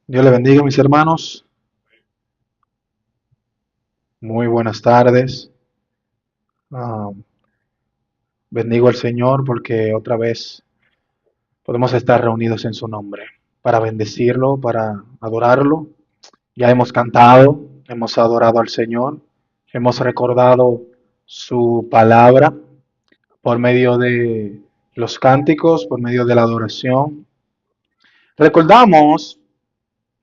Dios le bendiga, mis hermanos. Muy buenas tardes. Ah, bendigo al Señor porque otra vez podemos estar reunidos en su nombre para bendecirlo, para adorarlo. Ya hemos cantado, hemos adorado al Señor, hemos recordado su palabra por medio de los cánticos, por medio de la adoración. Recordamos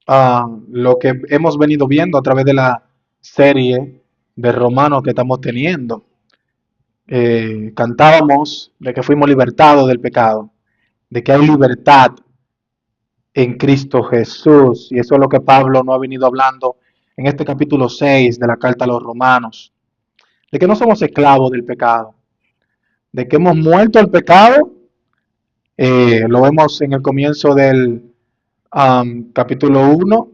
lo que hemos venido viendo a través de la serie de Romanos que estamos teniendo. Cantábamos de que fuimos libertados del pecado, de que hay libertad en Cristo Jesús, y eso es lo que Pablo nos ha venido hablando en este capítulo 6 de la carta a los Romanos, de que no somos esclavos del pecado, de que hemos muerto al pecado. Lo vemos en el comienzo del capítulo 1,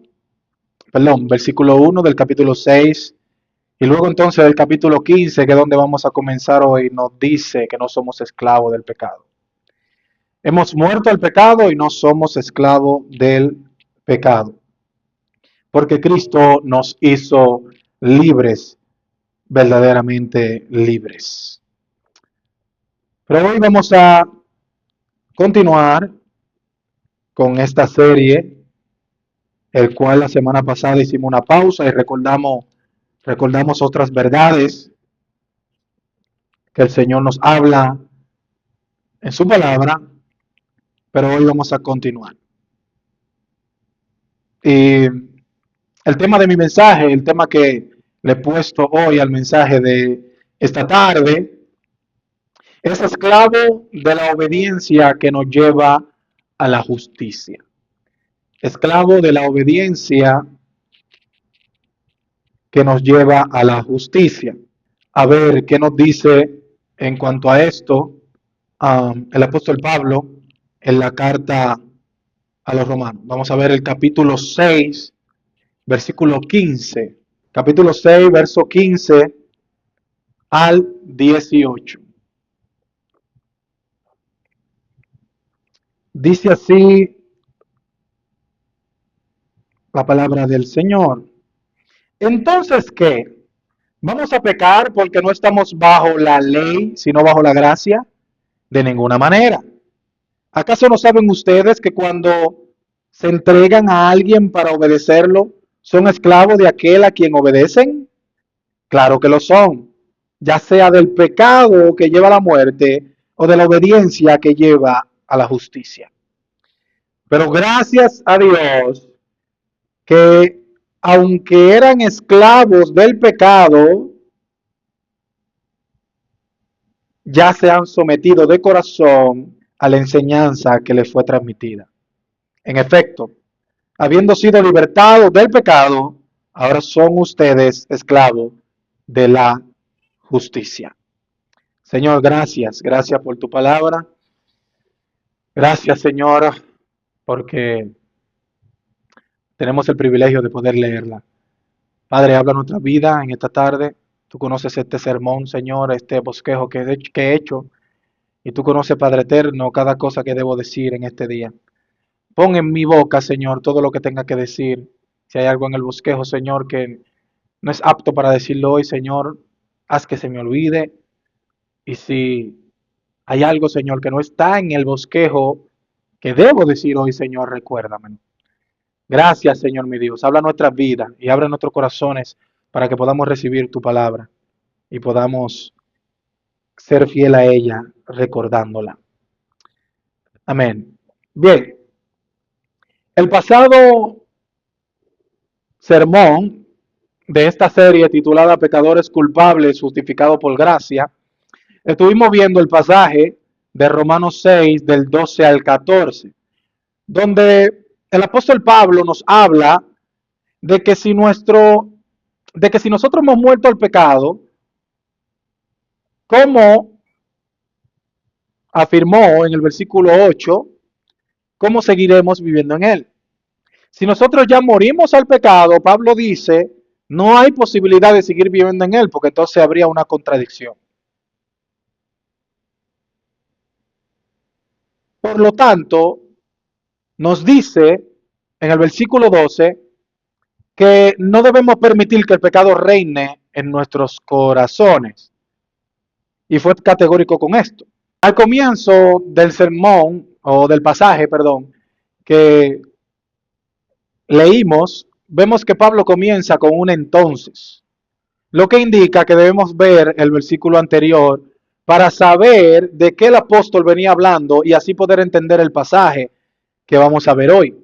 perdón, versículo 1 del capítulo 6. Y luego entonces del capítulo 15, que es donde vamos a comenzar hoy, nos dice que no somos esclavos del pecado. Hemos muerto al pecado y no somos esclavos del pecado. Porque Cristo nos hizo libres, verdaderamente libres. Pero hoy vamos a continuar con esta serie, el cual la semana pasada hicimos una pausa y recordamos otras verdades que el Señor nos habla en su palabra, pero hoy vamos a continuar. Y el tema de mi mensaje, el tema que le he puesto hoy al mensaje de esta tarde, es esclavo de la obediencia que nos lleva a la justicia. Esclavo de la obediencia que nos lleva a la justicia. A ver qué nos dice en cuanto a esto el apóstol Pablo en la carta a los romanos. Vamos a ver el capítulo 6, versículo 15. Capítulo 6, verso 15 al 18. Dice así la palabra del Señor. Entonces, ¿qué? ¿Vamos a pecar porque no estamos bajo la ley, sino bajo la gracia? De ninguna manera. ¿Acaso no saben ustedes que cuando se entregan a alguien para obedecerlo, son esclavos de aquel a quien obedecen? Claro que lo son, ya sea del pecado que lleva a la muerte o de la obediencia que lleva a la justicia. Pero gracias a Dios que aunque eran esclavos del pecado, ya se han sometido de corazón a la enseñanza que les fue transmitida. En efecto, habiendo sido libertados del pecado, ahora son ustedes esclavos de la justicia. Señor, gracias por tu palabra. Gracias, Señora, porque tenemos el privilegio de poder leerla. Padre, habla nuestra vida en esta tarde. Tú conoces este sermón, Señor, este bosquejo que he hecho. Y tú conoces, Padre eterno, cada cosa que debo decir en este día. Pon en mi boca, Señor, todo lo que tenga que decir. Si hay algo en el bosquejo, Señor, que no es apto para decirlo hoy, Señor, haz que se me olvide. Y si hay algo, Señor, que no está en el bosquejo que debo decir hoy, Señor, recuérdame. Gracias, Señor mi Dios. Habla nuestras vidas y abre nuestros corazones para que podamos recibir tu palabra y podamos ser fiel a ella recordándola. Amén. Bien, el pasado sermón de esta serie titulada Pecadores culpables justificados por gracia, estuvimos viendo el pasaje de Romanos 6 del 12 al 14, donde el apóstol Pablo nos habla de que si nosotros hemos muerto al pecado, como afirmó en el versículo 8, ¿cómo seguiremos viviendo en él? Si nosotros ya morimos al pecado, Pablo dice No hay posibilidad de seguir viviendo en él, porque entonces habría una contradicción. Por lo tanto, nos dice en el versículo 12 que no debemos permitir que el pecado reine en nuestros corazones. Y fue categórico con esto. Al comienzo del sermón, o del pasaje, perdón, que leímos, vemos que Pablo comienza con un entonces, lo que indica que debemos ver el versículo anterior para saber de qué el apóstol venía hablando y así poder entender el pasaje que vamos a ver hoy.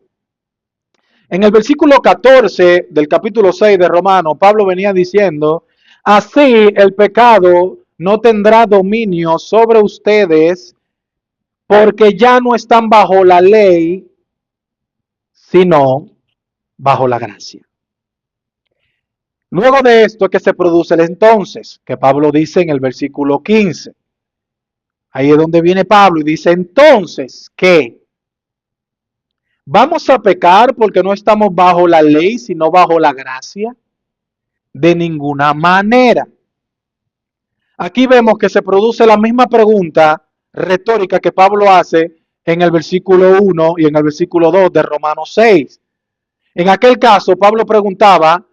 En el versículo 14 del capítulo 6 de Romanos, Pablo venía diciendo, así el pecado no tendrá dominio sobre ustedes porque ya no están bajo la ley, sino bajo la gracia. Luego de esto es que se produce el entonces, que Pablo dice en el versículo 15. Ahí es donde viene Pablo y dice, entonces, ¿qué? ¿Vamos a pecar porque no estamos bajo la ley, sino bajo la gracia? De ninguna manera. Aquí vemos que se produce la misma pregunta retórica que Pablo hace en el versículo 1 y en el versículo 2 de Romanos 6. En aquel caso, Pablo preguntaba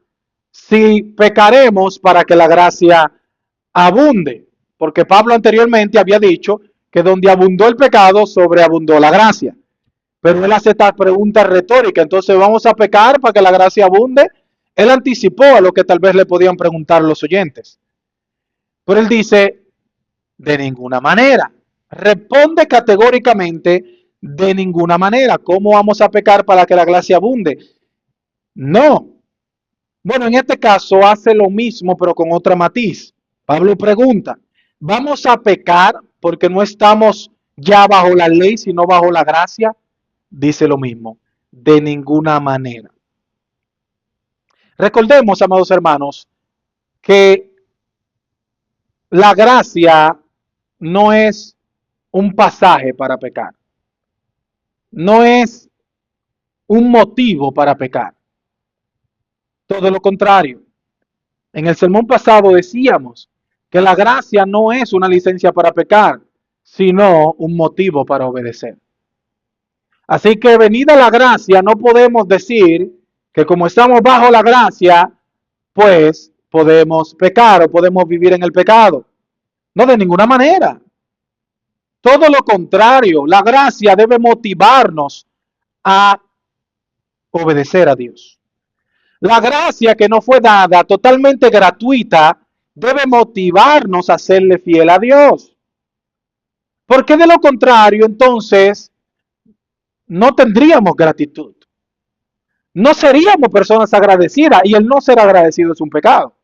si pecaremos para que la gracia abunde, porque Pablo anteriormente había dicho que donde abundó el pecado, sobreabundó la gracia. Pero él hace esta pregunta retórica, entonces vamos a pecar para que la gracia abunde. Él anticipó a lo que tal vez le podían preguntar los oyentes. Pero él dice, de ninguna manera. Responde categóricamente, de ninguna manera. ¿Cómo vamos a pecar para que la gracia abunde? No. Bueno, en este caso hace lo mismo, pero con otra matiz. Pablo pregunta, ¿vamos a pecar porque no estamos ya bajo la ley, sino bajo la gracia? Dice lo mismo, de ninguna manera. Recordemos, amados hermanos, que la gracia no es un pasaje para pecar, no es un motivo para pecar. Todo lo contrario. En el sermón pasado decíamos que la gracia no es una licencia para pecar, sino un motivo para obedecer. Así que venida la gracia, no podemos decir que como estamos bajo la gracia, pues podemos pecar o podemos vivir en el pecado. No, de ninguna manera. Todo lo contrario, la gracia debe motivarnos a obedecer a Dios. La gracia que nos fue dada totalmente gratuita debe motivarnos a serle fiel a Dios. Porque de lo contrario, entonces, no tendríamos gratitud. No seríamos personas agradecidas y el no ser agradecido es un pecado.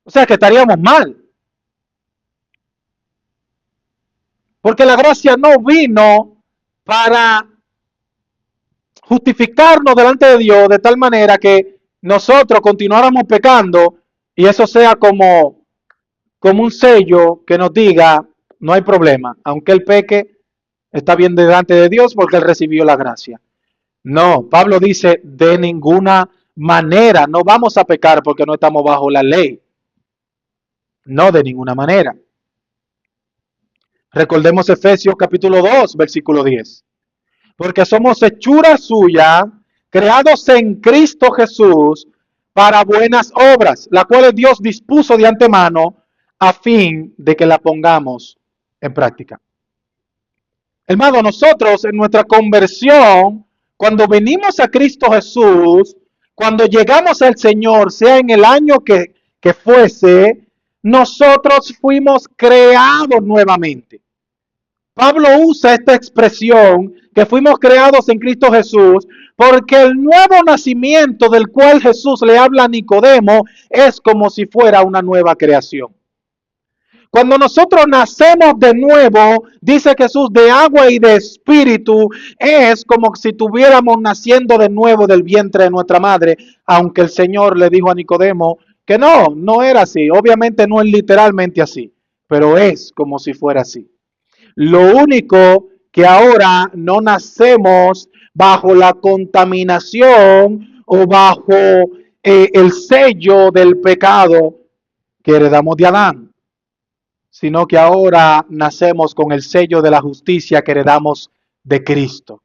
O sea que estaríamos mal. Porque la gracia no vino para justificarnos delante de Dios de tal manera que nosotros continuáramos pecando y eso sea como un sello que nos diga, no hay problema, aunque él peque, está bien delante de Dios porque él recibió la gracia. No, Pablo dice, de ninguna manera, no vamos a pecar porque no estamos bajo la ley. No, de ninguna manera. Recordemos Efesios capítulo 2, versículo 10. Porque somos hechura suya, creados en Cristo Jesús para buenas obras, las cuales Dios dispuso de antemano a fin de que la pongamos en práctica. Hermano, nosotros en nuestra conversión, cuando venimos a Cristo Jesús, cuando llegamos al Señor, sea en el año que fuese, nosotros fuimos creados nuevamente. Pablo usa esta expresión que fuimos creados en Cristo Jesús porque el nuevo nacimiento del cual Jesús le habla a Nicodemo es como si fuera una nueva creación. Cuando nosotros nacemos de nuevo, dice Jesús, de agua y de espíritu, es como si estuviéramos naciendo de nuevo del vientre de nuestra madre, aunque el Señor le dijo a Nicodemo que no era así. Obviamente no es literalmente así, pero es como si fuera así. Lo único que ahora no nacemos bajo la contaminación o bajo el sello del pecado que heredamos de Adán, sino que ahora nacemos con el sello de la justicia que heredamos de Cristo.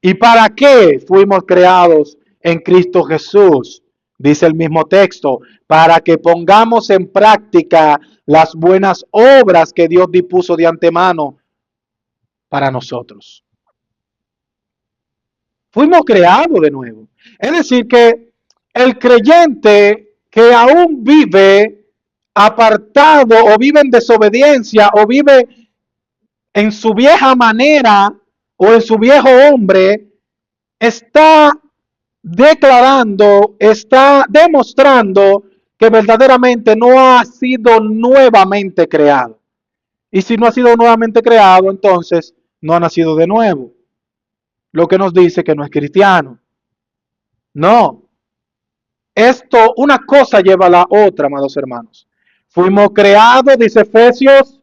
¿Y para qué fuimos creados en Cristo Jesús? Dice el mismo texto, para que pongamos en práctica las buenas obras que Dios dispuso de antemano para nosotros. Fuimos creados de nuevo. Es decir, que el creyente que aún vive apartado o vive en desobediencia o vive en su vieja manera o en su viejo hombre, está declarando, está demostrando que verdaderamente no ha sido nuevamente creado. Y si no ha sido nuevamente creado, entonces no ha nacido de nuevo. Lo que nos dice que no es cristiano. No. Esto, una cosa lleva a la otra, amados hermanos. Fuimos creados, dice Efesios,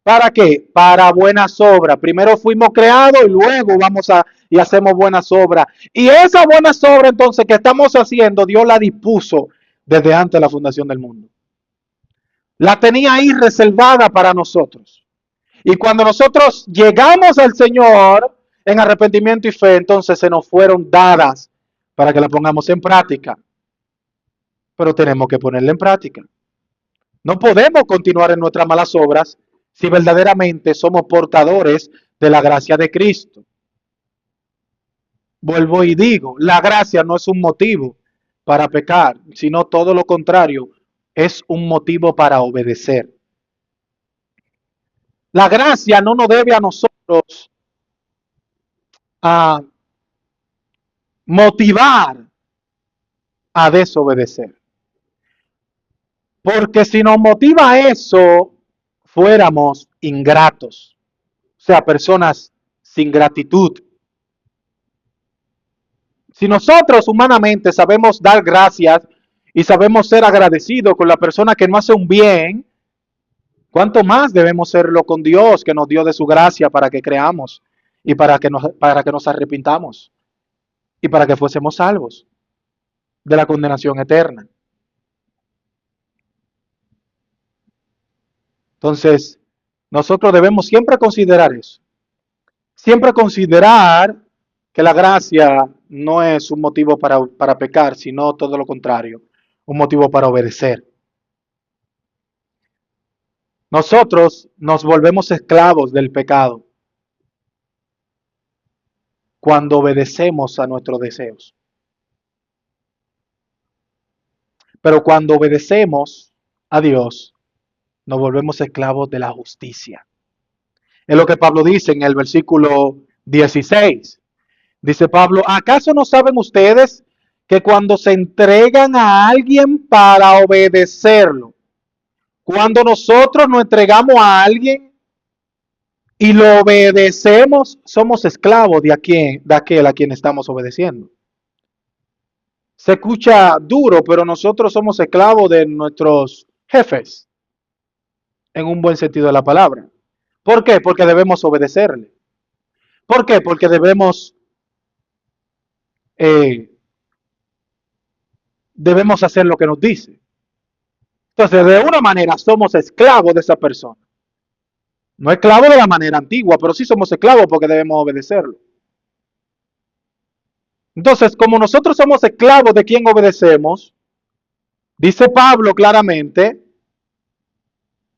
¿para qué? Para buenas obras. Primero fuimos creados y luego vamos a y hacemos buenas obras. Y esa buenas obras entonces que estamos haciendo, Dios la dispuso desde antes de la fundación del mundo. La tenía ahí reservada para nosotros. Y cuando nosotros llegamos al Señor en arrepentimiento y fe, entonces se nos fueron dadas para que la pongamos en práctica. Pero tenemos que ponerla en práctica. No podemos continuar en nuestras malas obras si verdaderamente somos portadores de la gracia de Cristo. Vuelvo y digo, la gracia no es un motivo para pecar, sino todo lo contrario, es un motivo para obedecer. La gracia no nos debe a nosotros a motivar a desobedecer. Porque si nos motiva eso, fuéramos ingratos, o sea, personas sin gratitud. Si nosotros humanamente sabemos dar gracias y sabemos ser agradecidos con la persona que nos hace un bien, ¿cuánto más debemos serlo con Dios que nos dio de su gracia para que creamos y para que nos arrepintamos y para que fuésemos salvos de la condenación eterna? Entonces, nosotros debemos siempre considerar eso. Siempre considerar que la gracia no es un motivo para pecar, sino todo lo contrario, un motivo para obedecer. Nosotros nos volvemos esclavos del pecado cuando obedecemos a nuestros deseos. Pero cuando obedecemos a Dios, nos volvemos esclavos de la justicia. Es lo que Pablo dice en el versículo 16. Dice Pablo, ¿acaso no saben ustedes que cuando se entregan a alguien para obedecerlo, cuando nosotros nos entregamos a alguien y lo obedecemos, somos esclavos de aquel a quien estamos obedeciendo? Se escucha duro, pero nosotros somos esclavos de nuestros jefes, en un buen sentido de la palabra. ¿Por qué? Porque debemos obedecerle. ¿Por qué? Porque debemos hacer lo que nos dice. Entonces, de una manera somos esclavos de esa persona. No esclavos de la manera antigua, pero sí somos esclavos porque debemos obedecerlo. Entonces, como nosotros somos esclavos de quien obedecemos, dice Pablo claramente,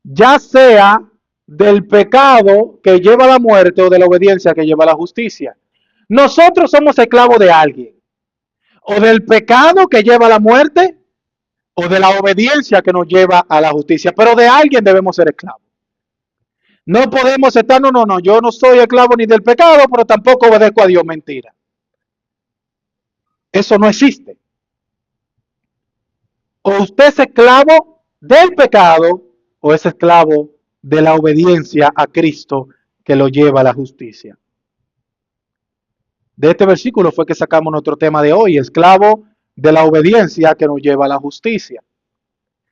ya sea del pecado que lleva a la muerte o de la obediencia que lleva a la justicia. Nosotros somos esclavos de alguien, o del pecado que lleva a la muerte, o de la obediencia que nos lleva a la justicia, pero de alguien debemos ser esclavos. No podemos estar, no, yo no soy esclavo ni del pecado, pero tampoco obedezco a Dios, mentira. Eso no existe. O usted es esclavo del pecado o es esclavo de la obediencia a Cristo que lo lleva a la justicia. De este versículo fue que sacamos nuestro tema de hoy, esclavo de la obediencia que nos lleva a la justicia.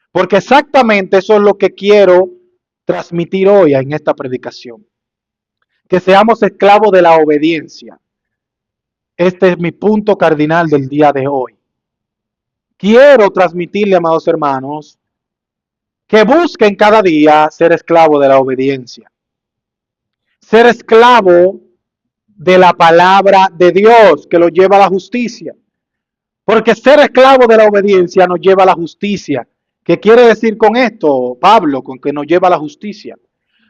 Porque exactamente eso es lo que quiero transmitir hoy en esta predicación. Que seamos esclavos de la obediencia. Este es mi punto cardinal del día de hoy. Quiero transmitirle, amados hermanos, que busquen cada día ser esclavo de la obediencia, ser esclavo de la palabra de Dios que lo lleva a la justicia. Porque ser esclavo de la obediencia nos lleva a la justicia. ¿Qué quiere decir con esto, Pablo, con que nos lleva a la justicia?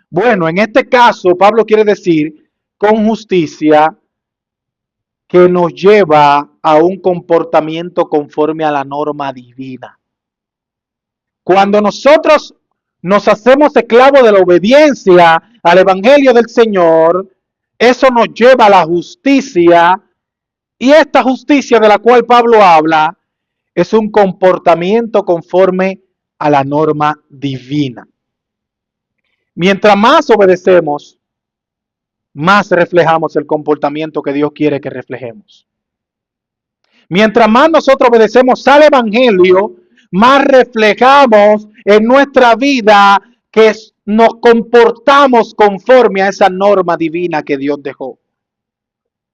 Bueno, en este caso, Pablo quiere decir con justicia que nos lleva a un comportamiento conforme a la norma divina. Cuando nosotros nos hacemos esclavos de la obediencia al Evangelio del Señor, eso nos lleva a la justicia, y esta justicia de la cual Pablo habla es un comportamiento conforme a la norma divina. Mientras más obedecemos, más reflejamos el comportamiento que Dios quiere que reflejemos. Mientras más nosotros obedecemos al Evangelio, más reflejamos en nuestra vida que nos comportamos conforme a esa norma divina que Dios dejó.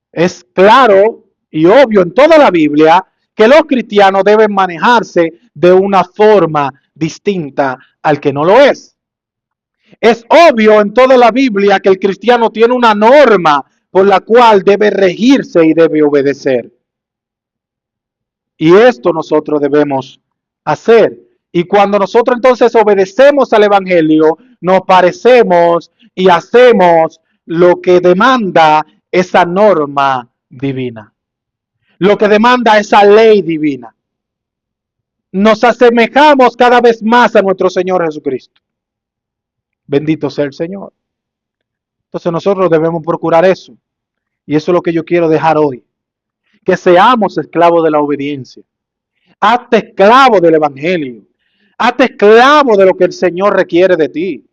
Es claro y obvio en toda la Biblia que los cristianos deben manejarse de una forma distinta al que no lo es. Es obvio en toda la Biblia que el cristiano tiene una norma por la cual debe regirse y debe obedecer. Y esto nosotros debemos hacer. Y cuando nosotros entonces obedecemos al Evangelio, nos parecemos y hacemos lo que demanda esa norma divina, lo que demanda esa ley divina. Nos asemejamos cada vez más a nuestro Señor Jesucristo. Bendito sea el Señor. Entonces nosotros debemos procurar eso. Y eso es lo que yo quiero dejar hoy. Que seamos esclavos de la obediencia. Hazte esclavo del Evangelio. Hazte esclavo de lo que el Señor requiere de ti.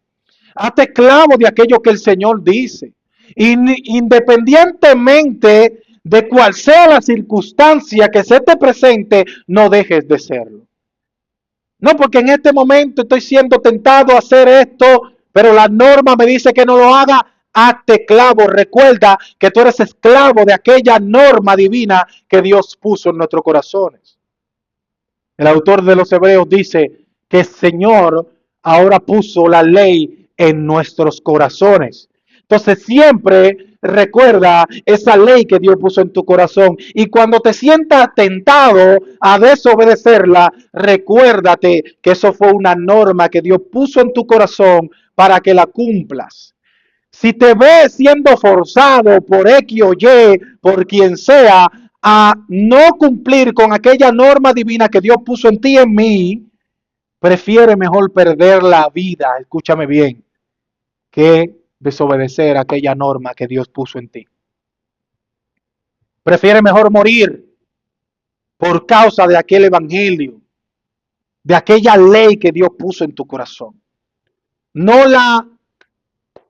Hazte esclavo de aquello que el Señor dice. Independientemente de cuál sea la circunstancia que se te presente, no dejes de serlo. No, porque en este momento estoy siendo tentado a hacer esto, pero la norma me dice que no lo haga. Hazte esclavo. Recuerda que tú eres esclavo de aquella norma divina que Dios puso en nuestros corazones. El autor de los Hebreos dice que el Señor ahora puso la ley en nuestros corazones. Entonces siempre recuerda esa ley que Dios puso en tu corazón. Y cuando te sientas tentado a desobedecerla, recuérdate que eso fue una norma que Dios puso en tu corazón para que la cumplas. Si te ves siendo forzado por X o Y, por quien sea, a no cumplir con aquella norma divina que Dios puso en ti y en mí, prefiere mejor perder la vida, escúchame bien, que desobedecer aquella norma que Dios puso en ti. Prefiere mejor morir por causa de aquel evangelio, de aquella ley que Dios puso en tu corazón. No la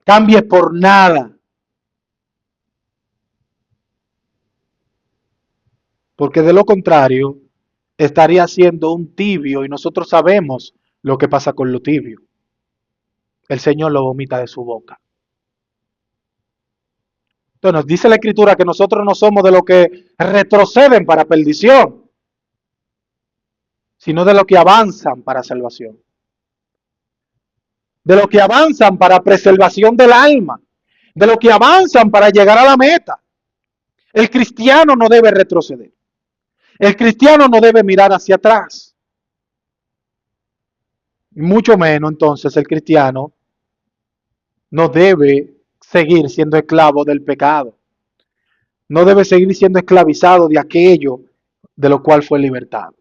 cambies por nada. Porque de lo contrario, estaría siendo un tibio y nosotros sabemos lo que pasa con lo tibio. El Señor lo vomita de su boca. Entonces nos dice la Escritura que nosotros no somos de los que retroceden para perdición, sino de los que avanzan para salvación. De los que avanzan para preservación del alma. De los que avanzan para llegar a la meta. El cristiano no debe retroceder. El cristiano no debe mirar hacia atrás. Y mucho menos entonces el cristiano no debe seguir siendo esclavo del pecado. No debe seguir siendo esclavizado de aquello de lo cual fue libertado.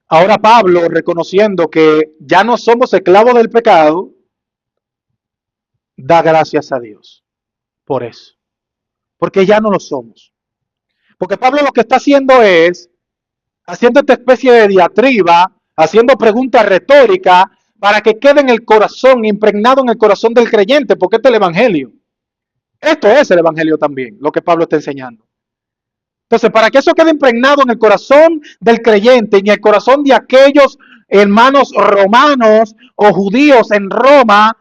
Ahora Pablo, reconociendo que ya no somos esclavos del pecado, da gracias a Dios por eso. Porque ya no lo somos. Porque Pablo lo que está haciendo es, haciendo esta especie de diatriba, haciendo preguntas retóricas, para que quede en el corazón, impregnado en el corazón del creyente, porque este es el Evangelio. Esto es el Evangelio también, lo que Pablo está enseñando. Entonces, para que eso quede impregnado en el corazón del creyente, en el corazón de aquellos hermanos romanos o judíos en Roma,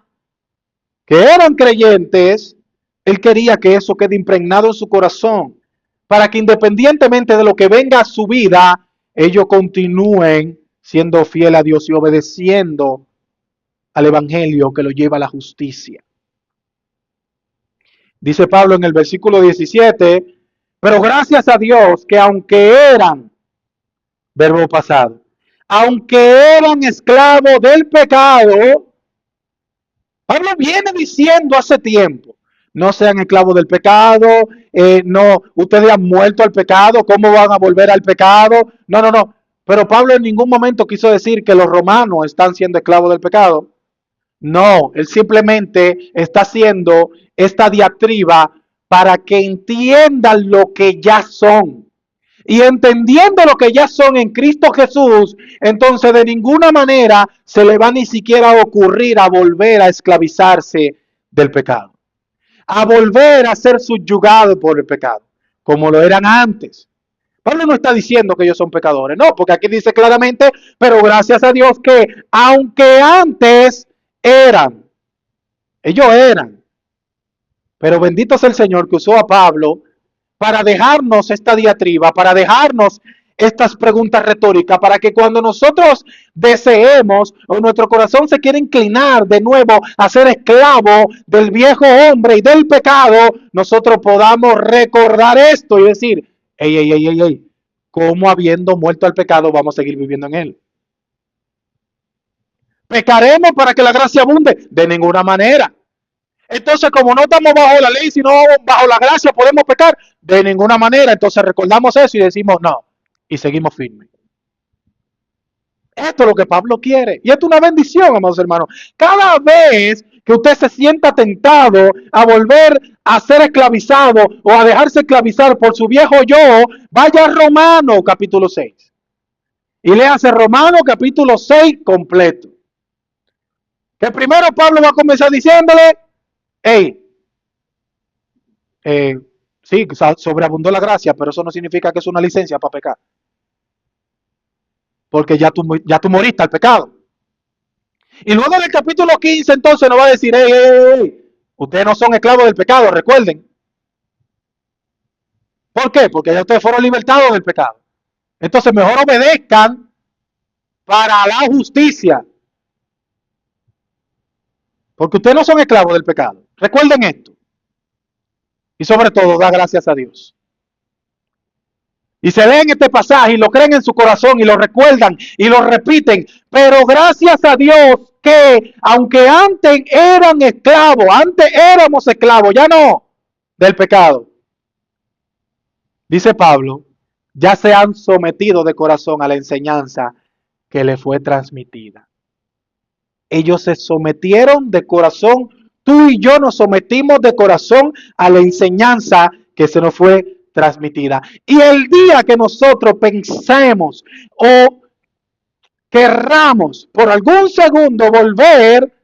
que eran creyentes, Él quería que eso quede impregnado en su corazón, para que independientemente de lo que venga a su vida, ellos continúen siendo fieles a Dios y obedeciendo al Evangelio que lo lleva a la justicia. Dice Pablo en el versículo 17, pero gracias a Dios que aunque eran, verbo pasado, aunque eran esclavos del pecado, Pablo viene diciendo hace tiempo, no sean esclavos del pecado, no, ustedes han muerto al pecado, ¿cómo van a volver al pecado? No, no, no. Pero Pablo en ningún momento quiso decir que los romanos están siendo esclavos del pecado. No, él simplemente está haciendo esta diatriba para que entiendan lo que ya son. Y entendiendo lo que ya son en Cristo Jesús, entonces de ninguna manera se le va ni siquiera a ocurrir a volver a esclavizarse del pecado, a volver a ser subyugado por el pecado, como lo eran antes. Pablo no está diciendo que ellos son pecadores, no, porque aquí dice claramente, pero gracias a Dios que aunque antes eran, ellos eran, pero bendito es el Señor que usó a Pablo para dejarnos esta diatriba, para dejarnos estas preguntas retóricas, para que cuando nosotros deseemos o nuestro corazón se quiere inclinar de nuevo a ser esclavo del viejo hombre y del pecado, nosotros podamos recordar esto y decir, ey, ¿cómo habiendo muerto al pecado vamos a seguir viviendo en él? ¿Pecaremos para que la gracia abunde? De ninguna manera. Entonces, como no estamos bajo la ley, sino bajo la gracia, podemos pecar de ninguna manera. Entonces recordamos eso y decimos no. Y seguimos firmes. Esto es lo que Pablo quiere. Y esto es una bendición, amados hermanos. Cada vez que usted se sienta tentado a volver a ser esclavizado o a dejarse esclavizar por su viejo yo, vaya a Romano capítulo 6. Y léase Romano capítulo 6 completo. Que primero Pablo va a comenzar diciéndole, hey, sí, sobreabundó la gracia, pero eso no significa que es una licencia para pecar. Porque ya tú moriste al pecado. Y luego en el capítulo 15 entonces nos va a decir, ustedes no son esclavos del pecado, recuerden. ¿Por qué? Porque ya ustedes fueron libertados del pecado. Entonces mejor obedezcan para la justicia. Porque ustedes no son esclavos del pecado. Recuerden esto. Y sobre todo, da gracias a Dios. Y se leen este pasaje y lo creen en su corazón y lo recuerdan y lo repiten. Pero gracias a Dios que aunque antes eran esclavos, antes éramos esclavos, ya no, del pecado. Dice Pablo, ya se han sometido de corazón a la enseñanza que le fue transmitida. Ellos se sometieron de corazón, tú y yo nos sometimos de corazón a la enseñanza que se nos fue transmitida. Y el día que nosotros pensemos o querramos por algún segundo volver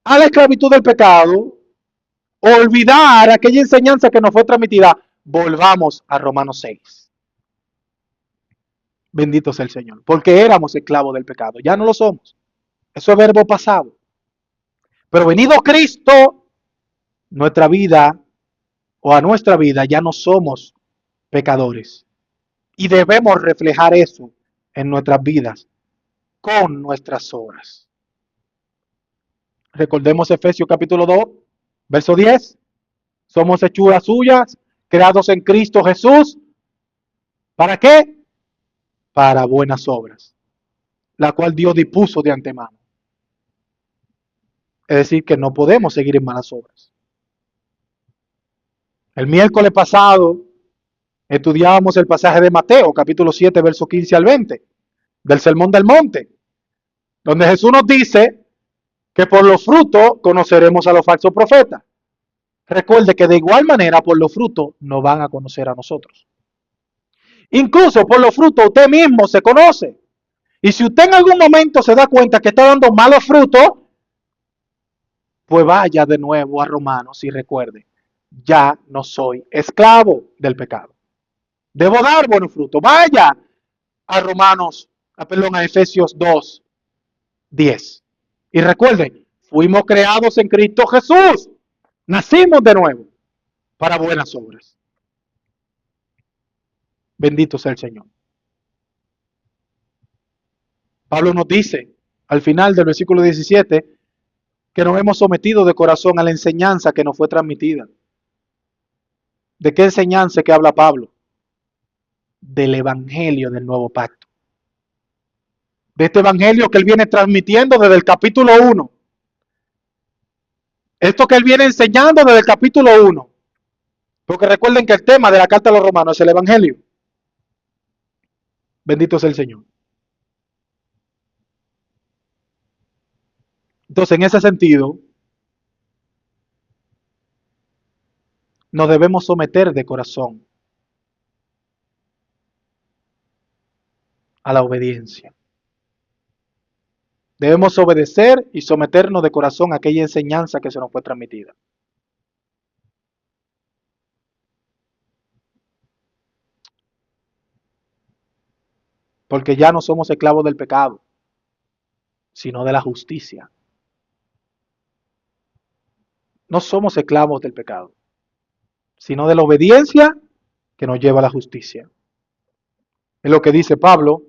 a la esclavitud del pecado, olvidar aquella enseñanza que nos fue transmitida, volvamos a Romanos 6. Bendito sea el Señor, porque éramos esclavos del pecado, ya no lo somos. Eso es verbo pasado. Pero venido Cristo, nuestra vida o a nuestra vida ya no somos pecadores. Y debemos reflejar eso en nuestras vidas con nuestras obras. Recordemos Efesios capítulo 2, verso 10. Somos hechuras suyas, creados en Cristo Jesús. ¿Para qué? Para buenas obras, la cual Dios dispuso de antemano. Es decir, que no podemos seguir en malas obras. El miércoles pasado estudiábamos el pasaje de Mateo, capítulo 7, verso 15 al 20, del Sermón del Monte, donde Jesús nos dice que por los frutos conoceremos a los falsos profetas. Recuerde que de igual manera por los frutos nos van a conocer a nosotros. Incluso por los frutos usted mismo se conoce. Y si usted en algún momento se da cuenta que está dando malos frutos, pues vaya de nuevo a Romanos y recuerde, ya no soy esclavo del pecado. Debo dar buenos frutos. Vaya a Romanos, a Efesios 2, 10. Y recuerden, fuimos creados en Cristo Jesús. Nacimos de nuevo. para buenas obras. Bendito sea el Señor. Pablo nos dice al final del versículo 17 que nos hemos sometido de corazón a la enseñanza que nos fue transmitida. ¿De qué enseñanza que habla Pablo? Del evangelio del nuevo pacto. De este evangelio que él viene transmitiendo desde el capítulo 1. Esto que él viene enseñando desde el capítulo 1. Porque recuerden que el tema de la carta a los romanos es el evangelio. Bendito sea el Señor. Entonces, en ese sentido, nos debemos someter de corazón a la obediencia. Debemos obedecer y someternos de corazón a aquella enseñanza que se nos fue transmitida. Porque ya no somos esclavos del pecado, sino de la justicia. No somos esclavos del pecado, sino de la obediencia que nos lleva a la justicia. Es lo que dice Pablo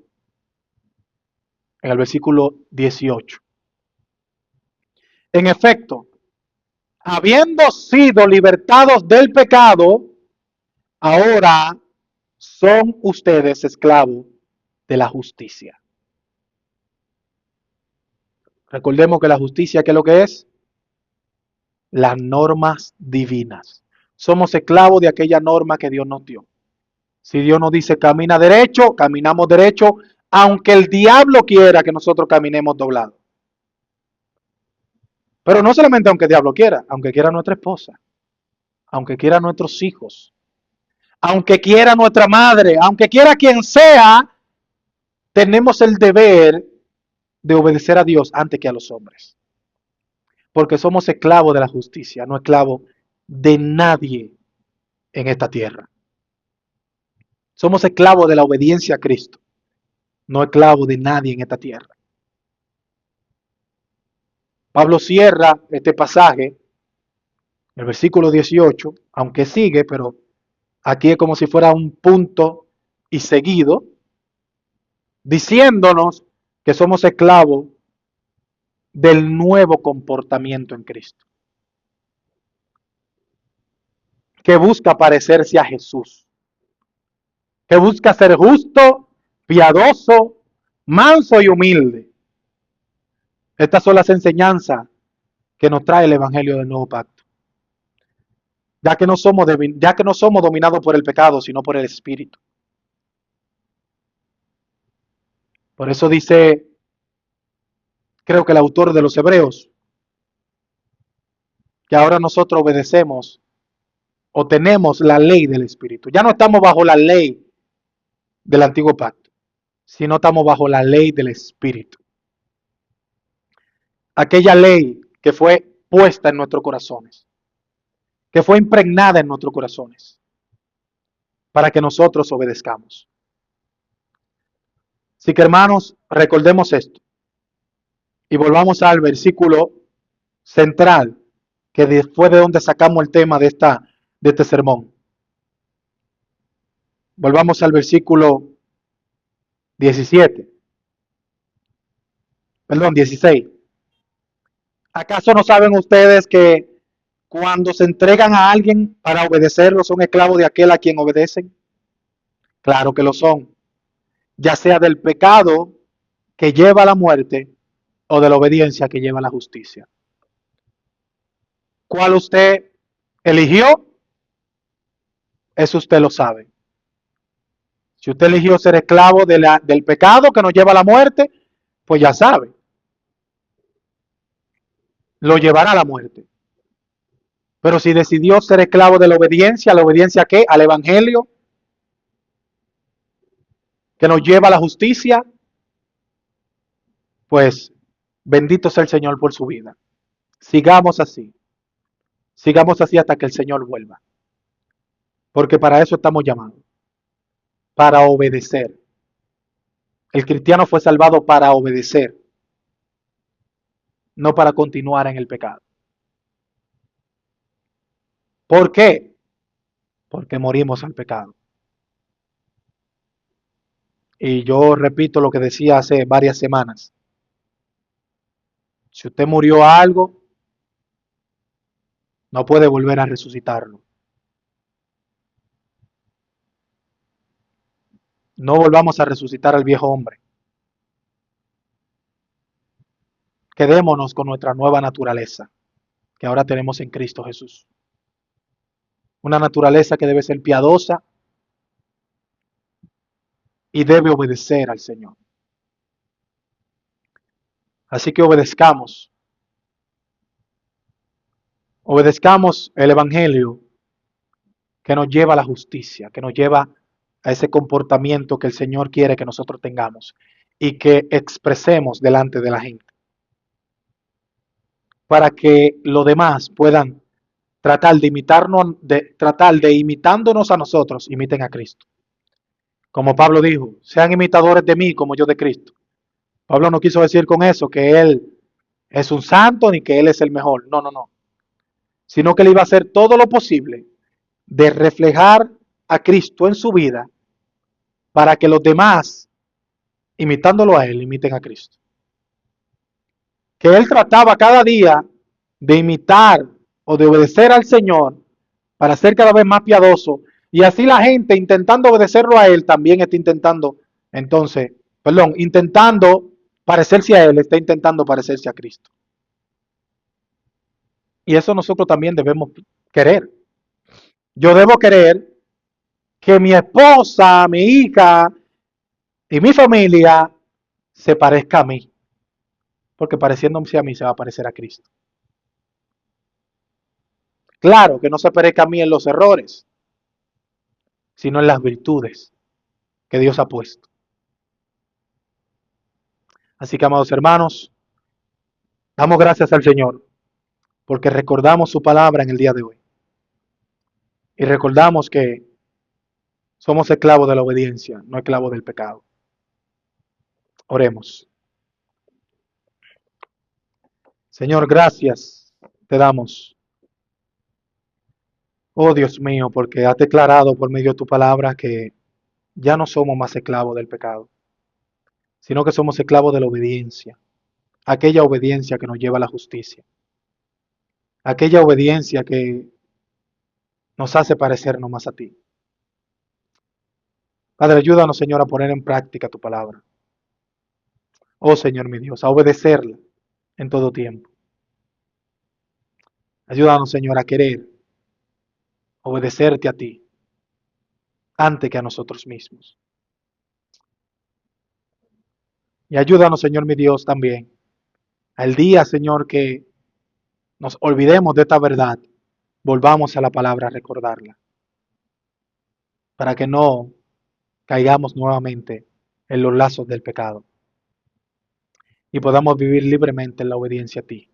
en el versículo 18. En efecto, habiendo sido libertados del pecado, ahora son ustedes esclavos de la justicia. Recordemos que la justicia, ¿qué es lo que es? Las normas divinas. Somos esclavos de aquella norma que Dios nos dio. Si Dios nos dice camina derecho, caminamos derecho, aunque el diablo quiera que nosotros caminemos doblados. Pero no solamente aunque el diablo quiera, aunque quiera nuestra esposa, aunque quiera nuestros hijos, aunque quiera nuestra madre, aunque quiera quien sea, tenemos el deber de obedecer a Dios antes que a los hombres. Porque somos esclavos de la justicia, no esclavos de nadie en esta tierra. Somos esclavos de la obediencia a Cristo, no esclavos de nadie en esta tierra. Pablo cierra este pasaje, el versículo 18, aunque sigue, pero aquí es como si fuera un punto y seguido, diciéndonos que somos esclavos del nuevo comportamiento en Cristo, que busca parecerse a Jesús, que busca ser justo, piadoso, manso y humilde. Estas son las enseñanzas que nos trae el Evangelio del Nuevo Pacto. Ya que no somos dominados por el pecado, sino por el Espíritu. Por eso dice, creo que el autor de los Hebreos, que ahora nosotros obedecemos o tenemos la ley del Espíritu. Ya no estamos bajo la ley del antiguo pacto, sino estamos bajo la ley del Espíritu. Aquella ley que fue puesta en nuestros corazones, que fue impregnada en nuestros corazones, para que nosotros obedezcamos. Así que hermanos, recordemos esto y volvamos al versículo central, que fue de donde sacamos el tema de este sermón. Volvamos al versículo 17. Perdón, 16. ¿Acaso no saben ustedes que cuando se entregan a alguien para obedecerlo son esclavos de aquel a quien obedecen? Claro que lo son, ya sea del pecado que lleva a la muerte o de la obediencia que lleva a la justicia. ¿Cuál usted eligió? Eso usted lo sabe. Si usted eligió ser esclavo del pecado que nos lleva a la muerte, pues ya sabe. Lo llevará a la muerte. Pero si decidió ser esclavo de ¿la obediencia a qué? Al Evangelio, que nos lleva a la justicia, pues bendito sea el Señor por su vida. Sigamos así. Sigamos así hasta que el Señor vuelva. Porque para eso estamos llamados. Para obedecer. El cristiano fue salvado para obedecer. No para continuar en el pecado. ¿Por qué? porque morimos al pecado. Y yo repito lo que decía hace varias semanas. Si usted murió a algo, no puede volver a resucitarlo. No volvamos a resucitar al viejo hombre. Quedémonos con nuestra nueva naturaleza que ahora tenemos en Cristo Jesús. Una naturaleza que debe ser piadosa y debe obedecer al Señor. Así que obedezcamos el Evangelio que nos lleva a la justicia, que nos lleva a ese comportamiento que el Señor quiere que nosotros tengamos y que expresemos delante de la gente, para que los demás puedan tratar de imitándonos a nosotros, imiten a Cristo. Como Pablo dijo, sean imitadores de mí como yo de Cristo. Pablo no quiso decir con eso que él es un santo ni que él es el mejor. No, no, no. Sino que él iba a hacer todo lo posible de reflejar a Cristo en su vida para que los demás, imitándolo a él, imiten a Cristo. Que él trataba cada día de imitar o de obedecer al Señor para ser cada vez más piadoso, y así la gente intentando obedecerlo a él también está intentando, intentando parecerse a él, está intentando parecerse a Cristo. Y eso nosotros también debemos querer. Yo debo querer que mi esposa, mi hija y mi familia se parezca a mí, porque pareciéndose a mí se va a parecer a Cristo. Claro que no se parezca a mí en los errores, sino en las virtudes que Dios ha puesto. Así que, amados hermanos, damos gracias al Señor porque recordamos su palabra en el día de hoy. Y recordamos que somos esclavos de la obediencia, no esclavos del pecado. Oremos. Señor, gracias te damos. Oh Dios mío, porque has declarado por medio de tu palabra que ya no somos más esclavos del pecado, sino que somos esclavos de la obediencia, aquella obediencia que nos lleva a la justicia, aquella obediencia que nos hace parecernos más a ti. Padre, ayúdanos, Señor, a poner en práctica tu palabra. Oh Señor mi Dios, a obedecerla en todo tiempo. Ayúdanos, Señor, a querer obedecerte a ti antes que a nosotros mismos. Y ayúdanos, Señor mi Dios, también al día, Señor, que nos olvidemos de esta verdad, volvamos a la palabra a recordarla, para que no caigamos nuevamente en los lazos del pecado y podamos vivir libremente en la obediencia a ti.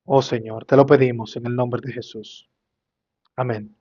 Oh Señor, te lo pedimos en el nombre de Jesús. Amén.